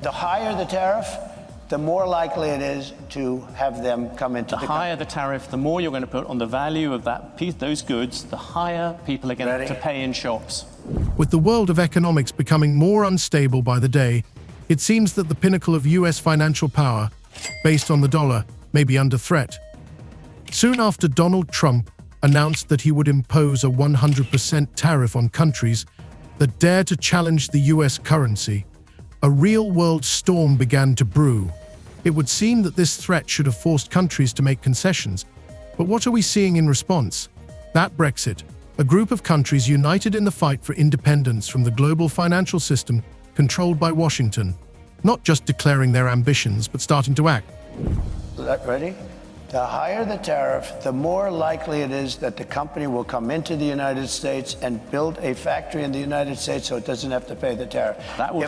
The higher the tariff, the more likely it is to have them come into the country. The higher the tariff, the more you're going to put on the value of that piece, those goods, the higher people are going to have to pay in shops. With the world of economics becoming more unstable by the day, it seems that the pinnacle of US financial power, based on the dollar, may be under threat. Soon after Donald Trump announced that he would impose a 100% tariff on countries that dare to challenge the US currency, a real-world storm began to brew. It would seem that this threat should have forced countries to make concessions. But what are we seeing in response? That Brexit, a group of countries united in the fight for independence from the global financial system controlled by Washington, not just declaring their ambitions, but starting to act. Ready? The higher the tariff, the more likely it is that the company will come into the United States and build a factory in the United States so it doesn't have to pay the tariff. That will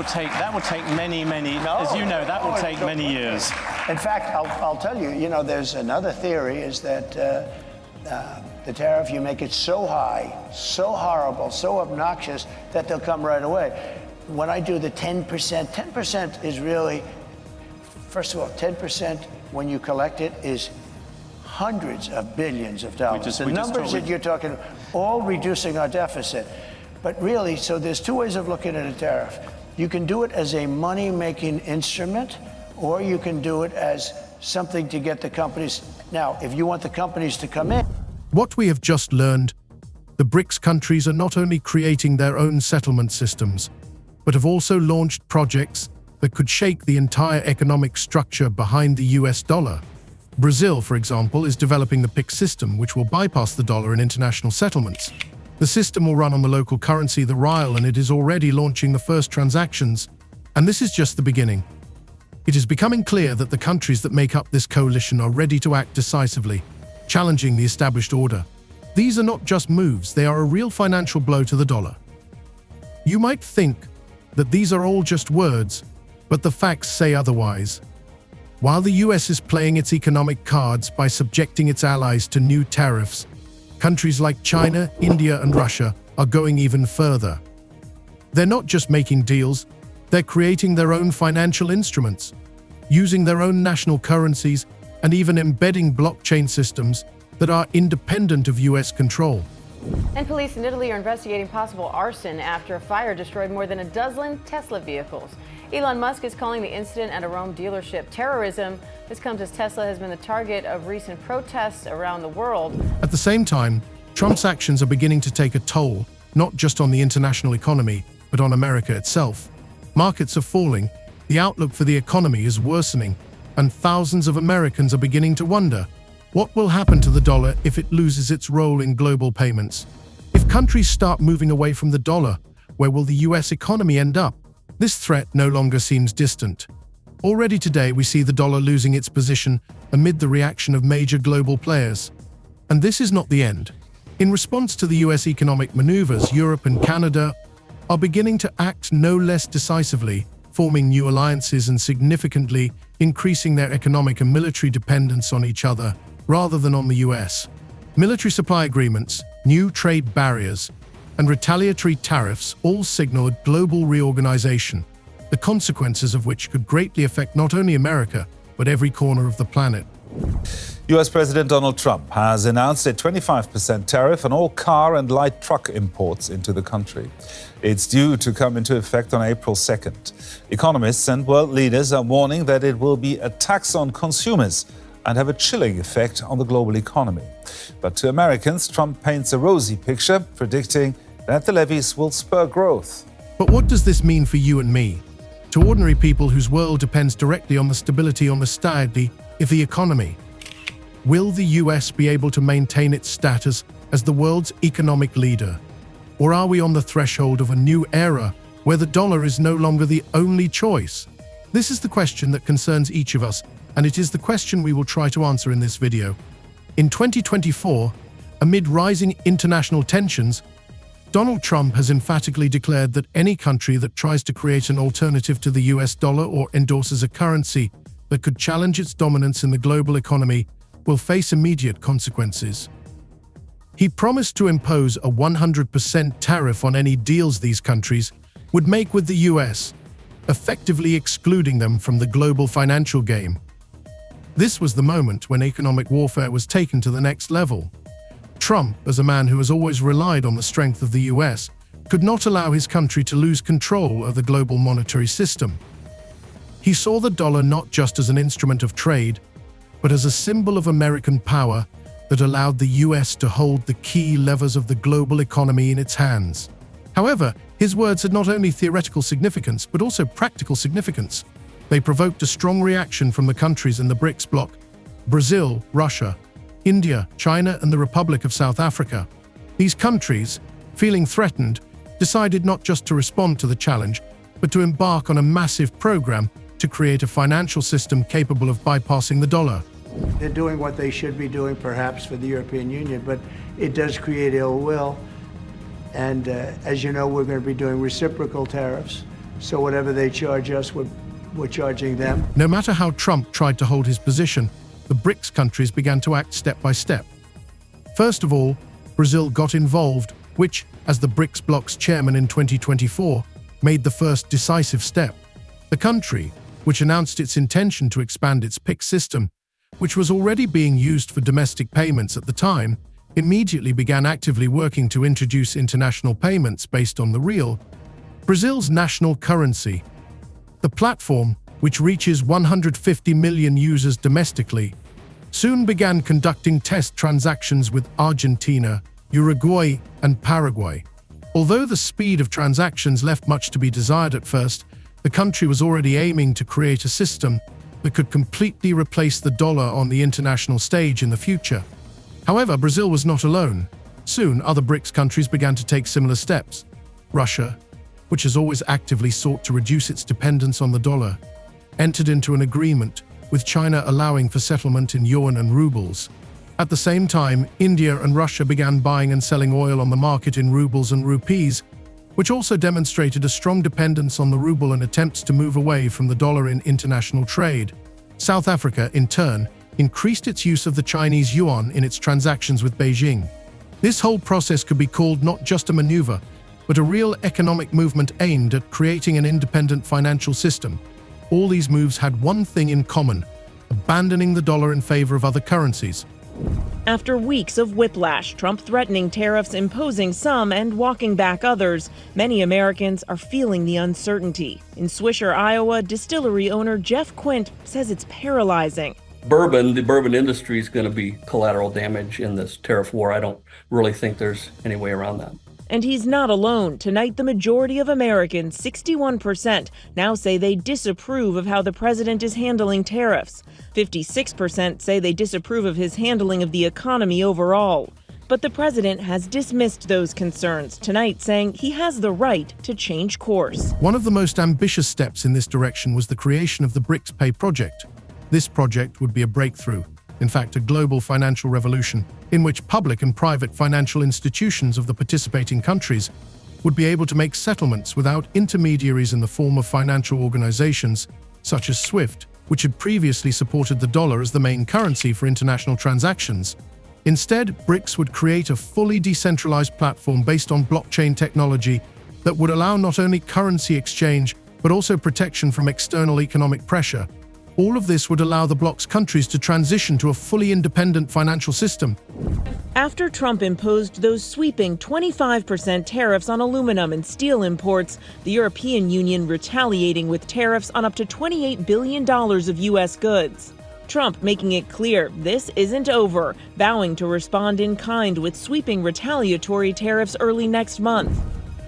take many, as you know, that will take many years. In fact, I'll tell you, there's another theory is that the tariff, you make it so high, so horrible, so obnoxious that they'll come right away. When I do the 10%, 10% is really, first of all, 10% when you collect it is hundreds of billions of dollars. The numbers that you're talking, all reducing our deficit. But really, so there's two ways of looking at a tariff. You can do it as a money-making instrument, or you can do it as something to get the companies. Now, if you want the companies to come in. What we have just learned, the BRICS countries are not only creating their own settlement systems, but have also launched projects that could shake the entire economic structure behind the US dollar. Brazil, for example, is developing the PIX system, which will bypass the dollar in international settlements. The system will run on the local currency, the real, and it is already launching the first transactions. And this is just the beginning. It is becoming clear that the countries that make up this coalition are ready to act decisively, challenging the established order. These are not just moves, they are a real financial blow to the dollar. You might think that these are all just words, but the facts say otherwise. While the US is playing its economic cards by subjecting its allies to new tariffs, countries like China, India, and Russia are going even further. They're not just making deals, they're creating their own financial instruments, using their own national currencies, and even embedding blockchain systems that are independent of US control. And police in Italy are investigating possible arson after a fire destroyed more than a dozen Tesla vehicles. Elon Musk is calling the incident at a Rome dealership terrorism. This comes as Tesla has been the target of recent protests around the world. At the same time, Trump's actions are beginning to take a toll, not just on the international economy, but on America itself. Markets are falling, the outlook for the economy is worsening, and thousands of Americans are beginning to wonder, what will happen to the dollar if it loses its role in global payments? If countries start moving away from the dollar, where will the US economy end up? This threat no longer seems distant. Already today we see the dollar losing its position amid the reaction of major global players. And this is not the end. In response to the US economic maneuvers, Europe and Canada are beginning to act no less decisively, forming new alliances and significantly increasing their economic and military dependence on each other, rather than on the US. Military supply agreements, new trade barriers, and retaliatory tariffs all signal a global reorganization, the consequences of which could greatly affect not only America, but every corner of the planet. US President Donald Trump has announced a 25% tariff on all car and light truck imports into the country. It's due to come into effect on April 2nd. Economists and world leaders are warning that it will be a tax on consumers and have a chilling effect on the global economy. But to Americans, Trump paints a rosy picture, predicting that the levies will spur growth. But what does this mean for you and me? To ordinary people whose world depends directly on the stability of the economy. Will the US be able to maintain its status as the world's economic leader? Or are we on the threshold of a new era where the dollar is no longer the only choice? This is the question that concerns each of us, and it is the question we will try to answer in this video. In 2024, amid rising international tensions, Donald Trump has emphatically declared that any country that tries to create an alternative to the US dollar or endorses a currency that could challenge its dominance in the global economy will face immediate consequences. He promised to impose a 100% tariff on any deals these countries would make with the US, effectively excluding them from the global financial game. This was the moment when economic warfare was taken to the next level. Trump, as a man who has always relied on the strength of the US, could not allow his country to lose control of the global monetary system. He saw the dollar not just as an instrument of trade, but as a symbol of American power that allowed the US to hold the key levers of the global economy in its hands. However, his words had not only theoretical significance, but also practical significance. They provoked a strong reaction from the countries in the BRICS bloc: Brazil, Russia, India, China, and the Republic of South Africa. These countries, feeling threatened, decided not just to respond to the challenge, but to embark on a massive program to create a financial system capable of bypassing the dollar. They're doing what they should be doing, perhaps, for the European Union, but it does create ill will. And as you know, we're going to be doing reciprocal tariffs. So whatever they charge us, we're charging them. No matter how Trump tried to hold his position, the BRICS countries began to act step by step. First of all, Brazil got involved, which, as the BRICS bloc's chairman in 2024, made the first decisive step. The country, which announced its intention to expand its PIX system, which was already being used for domestic payments at the time, immediately began actively working to introduce international payments based on the real, Brazil's national currency. The platform, which reaches 150 million users domestically, soon began conducting test transactions with Argentina, Uruguay, and Paraguay. Although the speed of transactions left much to be desired at first, the country was already aiming to create a system that could completely replace the dollar on the international stage in the future. However, Brazil was not alone. Soon, other BRICS countries began to take similar steps. Russia, which has always actively sought to reduce its dependence on the dollar, entered into an agreement with China allowing for settlement in yuan and rubles. At the same time, India and Russia began buying and selling oil on the market in rubles and rupees, which also demonstrated a strong dependence on the ruble and attempts to move away from the dollar in international trade. South Africa, in turn, increased its use of the Chinese yuan in its transactions with Beijing. This whole process could be called not just a maneuver, but a real economic movement aimed at creating an independent financial system. All these moves had one thing in common: abandoning the dollar in favor of other currencies. After weeks of whiplash, Trump threatening tariffs, imposing some, and walking back others, many Americans are feeling the uncertainty. In Swisher, Iowa, distillery owner Jeff Quint says it's paralyzing. The bourbon industry is going to be collateral damage in this tariff war. I don't really think there's any way around that. And he's not alone. Tonight, the majority of Americans, 61%, now say they disapprove of how the president is handling tariffs. 56% say they disapprove of his handling of the economy overall. But the president has dismissed those concerns tonight, saying he has the right to change course. One of the most ambitious steps in this direction was the creation of the BRICS Pay project. This project would be a breakthrough, in fact, a global financial revolution, in which public and private financial institutions of the participating countries would be able to make settlements without intermediaries in the form of financial organizations such as SWIFT, which had previously supported the dollar as the main currency for international transactions. Instead, BRICS would create a fully decentralized platform based on blockchain technology that would allow not only currency exchange, but also protection from external economic pressure. All of this would allow the bloc's countries to transition to a fully independent financial system. After Trump imposed those sweeping 25% tariffs on aluminum and steel imports, the European Union retaliating with tariffs on up to $28 billion of U.S. goods. Trump making it clear this isn't over, vowing to respond in kind with sweeping retaliatory tariffs early next month.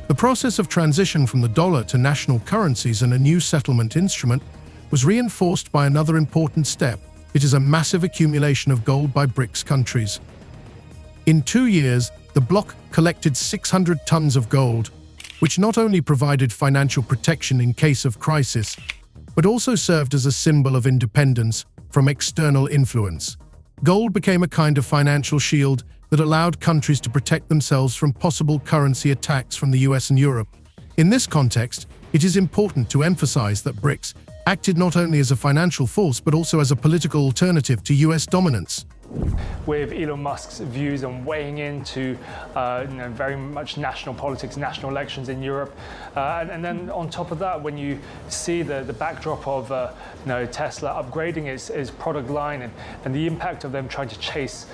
The process of transition from the dollar to national currencies and a new settlement instrument was reinforced by another important step. It is a massive accumulation of gold by BRICS countries. In 2 years, the bloc collected 600 tons of gold, which not only provided financial protection in case of crisis, but also served as a symbol of independence from external influence. Gold became a kind of financial shield that allowed countries to protect themselves from possible currency attacks from the US and Europe. In this context, it is important to emphasize that BRICS acted not only as a financial force but also as a political alternative to US dominance. With Elon Musk's views on weighing into very much national politics, national elections in Europe. And then on top of that, when you see the backdrop of Tesla upgrading its product line and the impact of them trying to chase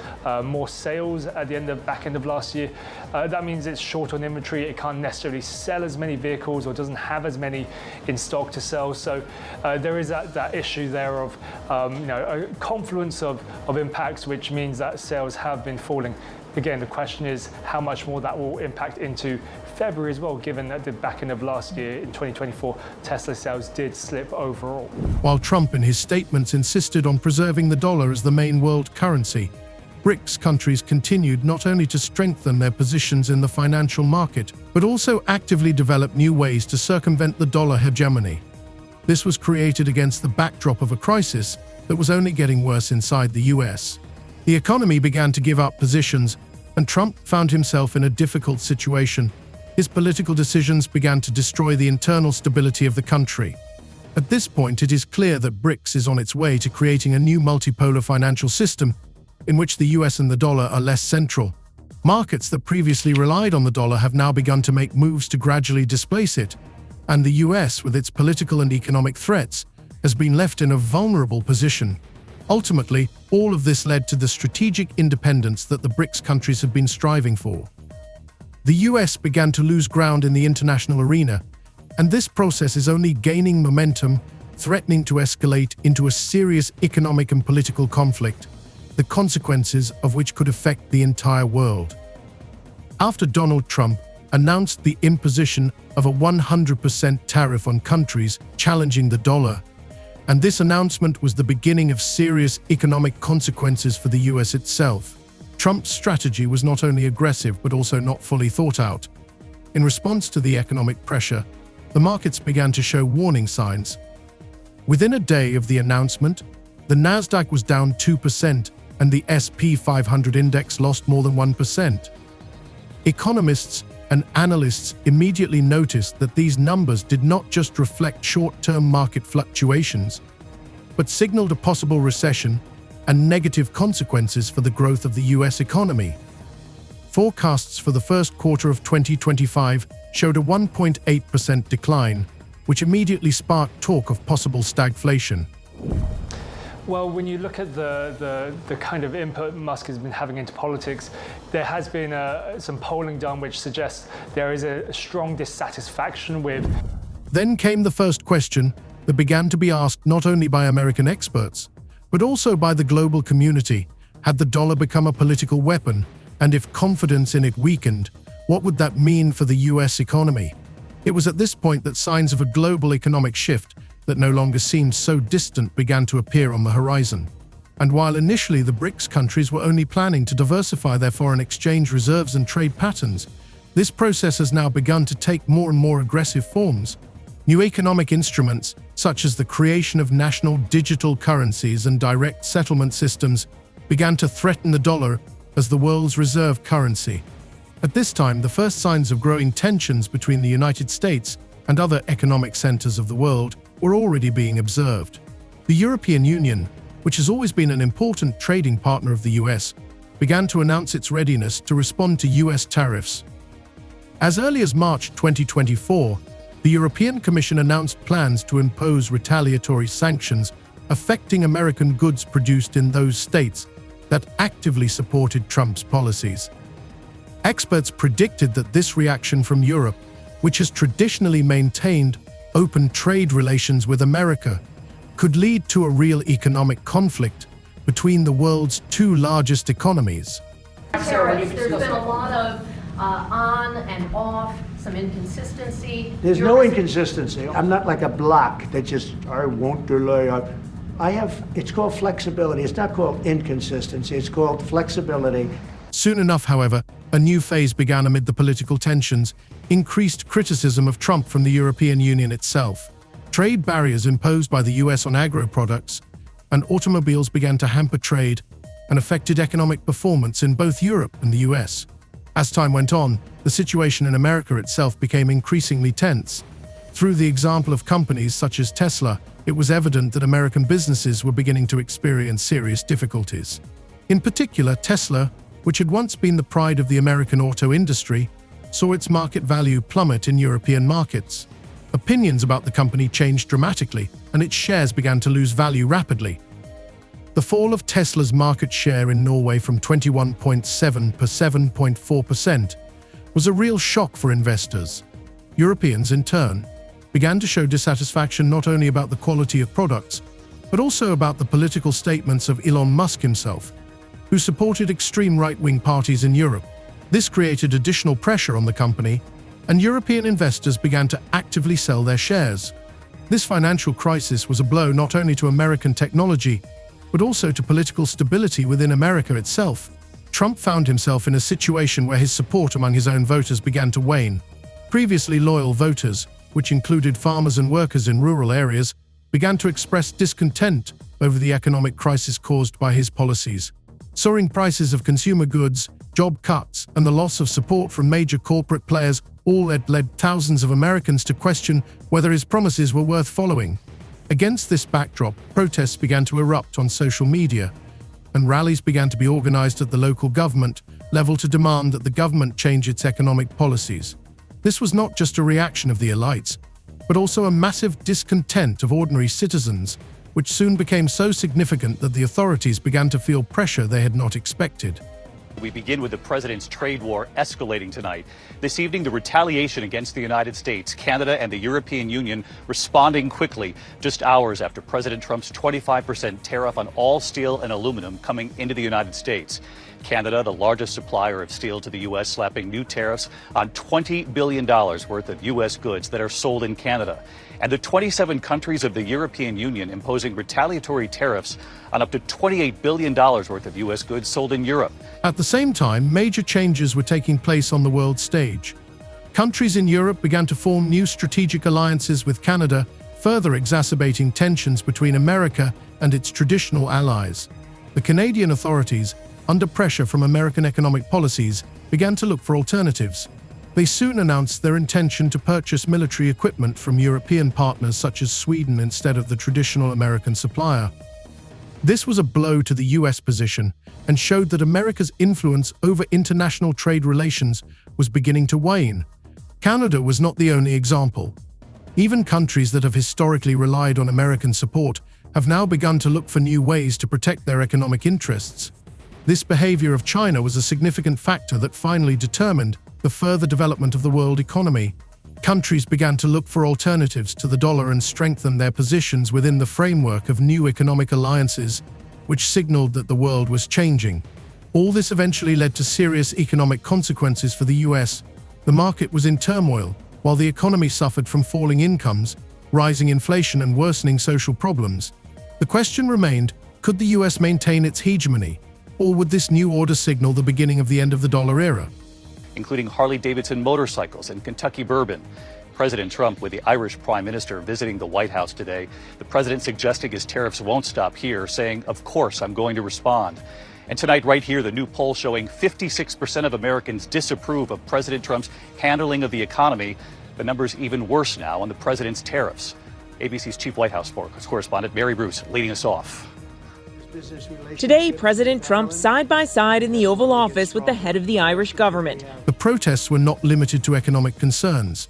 more sales at the back end of last year, that means it's short on inventory. It can't necessarily sell as many vehicles or doesn't have as many in stock to sell. So there is that issue there of a confluence of impacts, which means that sales have been falling. Again, the question is how much more that will impact into February as well, given that the back end of last year in 2024, Tesla sales did slip overall. While Trump in his statements insisted on preserving the dollar as the main world currency, BRICS countries continued not only to strengthen their positions in the financial market, but also actively develop new ways to circumvent the dollar hegemony. This was created against the backdrop of a crisis that was only getting worse inside the US. The economy began to give up positions, and Trump found himself in a difficult situation. His political decisions began to destroy the internal stability of the country. At this point, it is clear that BRICS is on its way to creating a new multipolar financial system in which the US and the dollar are less central. Markets that previously relied on the dollar have now begun to make moves to gradually displace it, and the US, with its political and economic threats, has been left in a vulnerable position. Ultimately, all of this led to the strategic independence that the BRICS countries have been striving for. The US began to lose ground in the international arena, and this process is only gaining momentum, threatening to escalate into a serious economic and political conflict, the consequences of which could affect the entire world. After Donald Trump announced the imposition of a 100% tariff on countries challenging the dollar, and this announcement was the beginning of serious economic consequences for the US itself. Trump's strategy was not only aggressive but also not fully thought out. In response to the economic pressure, the markets began to show warning signs. Within a day of the announcement, the Nasdaq was down 2% and the S&P 500 index lost more than 1%. Economists and analysts immediately noticed that these numbers did not just reflect short-term market fluctuations, but signaled a possible recession and negative consequences for the growth of the US economy. Forecasts for the first quarter of 2025 showed a 1.8% decline, which immediately sparked talk of possible stagflation. Well, when you look at the kind of input Musk has been having into politics, there has been some polling done which suggests there is a strong dissatisfaction with. Then came the first question that began to be asked not only by American experts, but also by the global community. Had the dollar become a political weapon, and if confidence in it weakened, what would that mean for the US economy? It was at this point that signs of a global economic shift that no longer seemed so distant began to appear on the horizon. And while initially the BRICS countries were only planning to diversify their foreign exchange reserves and trade patterns, this process has now begun to take more and more aggressive forms. New economic instruments, such as the creation of national digital currencies and direct settlement systems, began to threaten the dollar as the world's reserve currency. At this time, the first signs of growing tensions between the United States and other economic centers of the world were already being observed. The European Union, which has always been an important trading partner of the US, began to announce its readiness to respond to US tariffs. As early as March 2024, the European Commission announced plans to impose retaliatory sanctions affecting American goods produced in those states that actively supported Trump's policies. Experts predicted that this reaction from Europe, which has traditionally maintained open trade relations with America, could lead to a real economic conflict between the world's two largest economies. There's been a lot of on and off, some inconsistency. There's no inconsistency. I'm not like a block that just, I won't delay. It's called flexibility. It's not called inconsistency. It's called flexibility. Soon enough, however, a new phase began amid the political tensions, increased criticism of Trump from the European Union itself. Trade barriers imposed by the US on agro-products and automobiles began to hamper trade and affected economic performance in both Europe and the US. As time went on, the situation in America itself became increasingly tense. Through the example of companies such as Tesla, it was evident that American businesses were beginning to experience serious difficulties. In particular, Tesla, which had once been the pride of the American auto industry, saw its market value plummet in European markets. Opinions about the company changed dramatically, and its shares began to lose value rapidly. The fall of Tesla's market share in Norway from 21.7% to 7.4% was a real shock for investors. Europeans, in turn, began to show dissatisfaction not only about the quality of products, but also about the political statements of Elon Musk himself, who supported extreme right-wing parties in Europe. This created additional pressure on the company, and European investors began to actively sell their shares. This financial crisis was a blow not only to American technology, but also to political stability within America itself. Trump found himself in a situation where his support among his own voters began to wane. Previously loyal voters, which included farmers and workers in rural areas, began to express discontent over the economic crisis caused by his policies. Soaring prices of consumer goods, job cuts, and the loss of support from major corporate players all had led thousands of Americans to question whether his promises were worth following. Against this backdrop, protests began to erupt on social media, and rallies began to be organized at the local government level to demand that the government change its economic policies. This was not just a reaction of the elites, but also a massive discontent of ordinary citizens, which soon became so significant that the authorities began to feel pressure they had not expected. We begin with the president's trade war escalating tonight. This evening, the retaliation against the United States, Canada, and the European Union responding quickly, just hours after President Trump's 25% tariff on all steel and aluminum coming into the United States. Canada, the largest supplier of steel to the U.S., slapping new tariffs on $20 billion worth of U.S. goods that are sold in Canada. And the 27 countries of the European Union imposing retaliatory tariffs on up to $28 billion worth of U.S. goods sold in Europe. At the same time, major changes were taking place on the world stage. Countries in Europe began to form new strategic alliances with Canada, further exacerbating tensions between America and its traditional allies. The Canadian authorities, under pressure from American economic policies, began to look for alternatives. They soon announced their intention to purchase military equipment from European partners such as Sweden instead of the traditional American supplier. This was a blow to the US position and showed that America's influence over international trade relations was beginning to wane. Canada was not the only example. Even countries that have historically relied on American support have now begun to look for new ways to protect their economic interests. This behavior of China was a significant factor that finally determined the further development of the world economy. Countries began to look for alternatives to the dollar and strengthen their positions within the framework of new economic alliances, which signaled that the world was changing. All this eventually led to serious economic consequences for the US. The market was in turmoil, while the economy suffered from falling incomes, rising inflation, and worsening social problems. The question remained, could the US maintain its hegemony, or would this new order signal the beginning of the end of the dollar era? Including Harley-Davidson motorcycles and Kentucky bourbon. President Trump with the Irish Prime Minister visiting the White House today. The president suggesting his tariffs won't stop here, saying, of course, I'm going to respond. And tonight, right here, the new poll showing 56% of Americans disapprove of President Trump's handling of the economy. The number's even worse now on the president's tariffs. ABC's chief White House correspondent, Mary Bruce, leading us off. Today, President Trump side by side in the Oval Office with the head of the Irish government. The protests were not limited to economic concerns.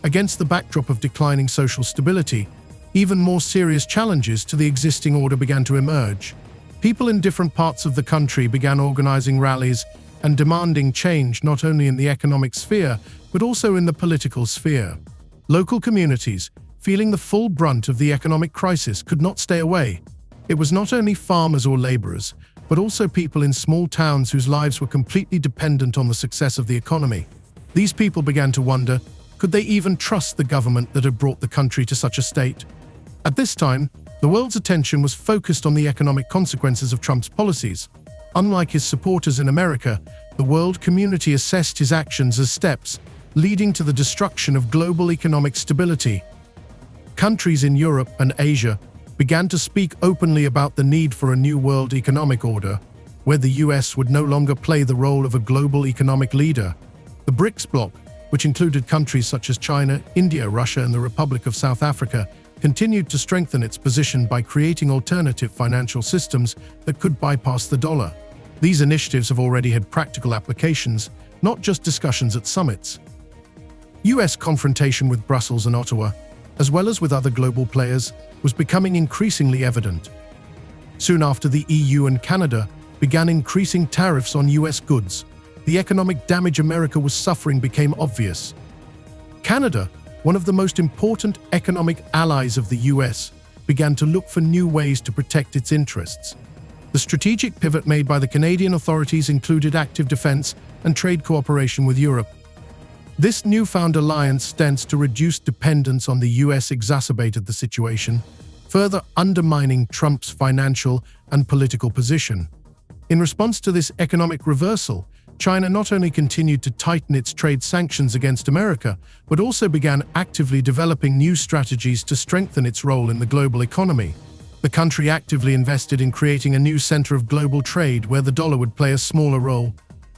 Against the backdrop of declining social stability, even more serious challenges to the existing order began to emerge. People in different parts of the country began organizing rallies and demanding change not only in the economic sphere, but also in the political sphere. Local communities, feeling the full brunt of the economic crisis, could not stay away. It was not only farmers or laborers, but also people in small towns whose lives were completely dependent on the success of the economy. These people began to wonder, could they even trust the government that had brought the country to such a state? At this time, the world's attention was focused on the economic consequences of Trump's policies. Unlike his supporters in America, the world community assessed his actions as steps leading to the destruction of global economic stability. Countries in Europe and Asia began to speak openly about the need for a new world economic order, where the US would no longer play the role of a global economic leader. The BRICS bloc, which included countries such as China, India, Russia, and the Republic of South Africa, continued to strengthen its position by creating alternative financial systems that could bypass the dollar. These initiatives have already had practical applications, not just discussions at summits. US confrontation with Brussels and Ottawa, as well as with other global players, was becoming increasingly evident. Soon after, the EU and Canada began increasing tariffs on US goods. The economic damage America was suffering became obvious. Canada, one of the most important economic allies of the US, began to look for new ways to protect its interests. The strategic pivot made by the Canadian authorities included active defense and trade cooperation with Europe. This newfound alliance stance to reduce dependence on the US exacerbated the situation, further undermining Trump's financial and political position. In response to this economic reversal, China not only continued to tighten its trade sanctions against America, but also began actively developing new strategies to strengthen its role in the global economy. The country actively invested in creating a new center of global trade where the dollar would play a smaller role.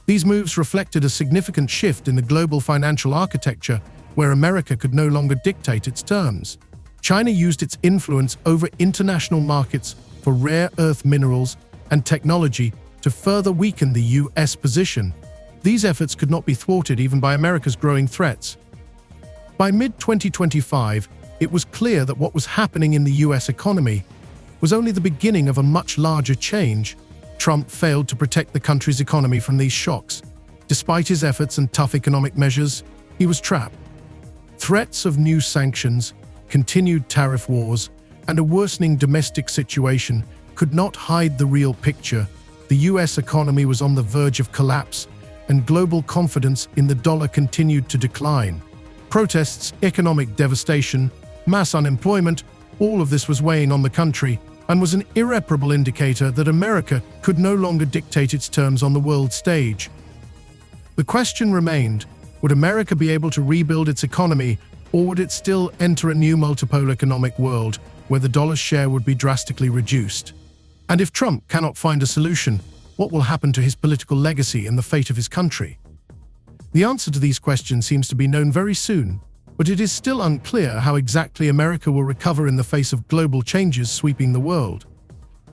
These moves reflected a significant shift in the global financial architecture, where America could no longer dictate its terms. China used its influence over international markets for rare earth minerals and technology to further weaken the US position. These efforts could not be thwarted even by America's growing threats. By mid-2025, it was clear that what was happening in the US economy was only the beginning of a much larger change. Trump failed to protect the country's economy from these shocks. Despite his efforts and tough economic measures, he was trapped. Threats of new sanctions, continued tariff wars, and a worsening domestic situation could not hide the real picture. The US economy was on the verge of collapse, and global confidence in the dollar continued to decline. Protests, economic devastation, mass unemployment, all of this was weighing on the country and was an irreparable indicator that America could no longer dictate its terms on the world stage. The question remained, would America be able to rebuild its economy, or would it still enter a new multipolar economic world where the dollar's share would be drastically reduced? And if Trump cannot find a solution, what will happen to his political legacy and the fate of his country? The answer to these questions seems to be known very soon, but it is still unclear how exactly America will recover in the face of global changes sweeping the world.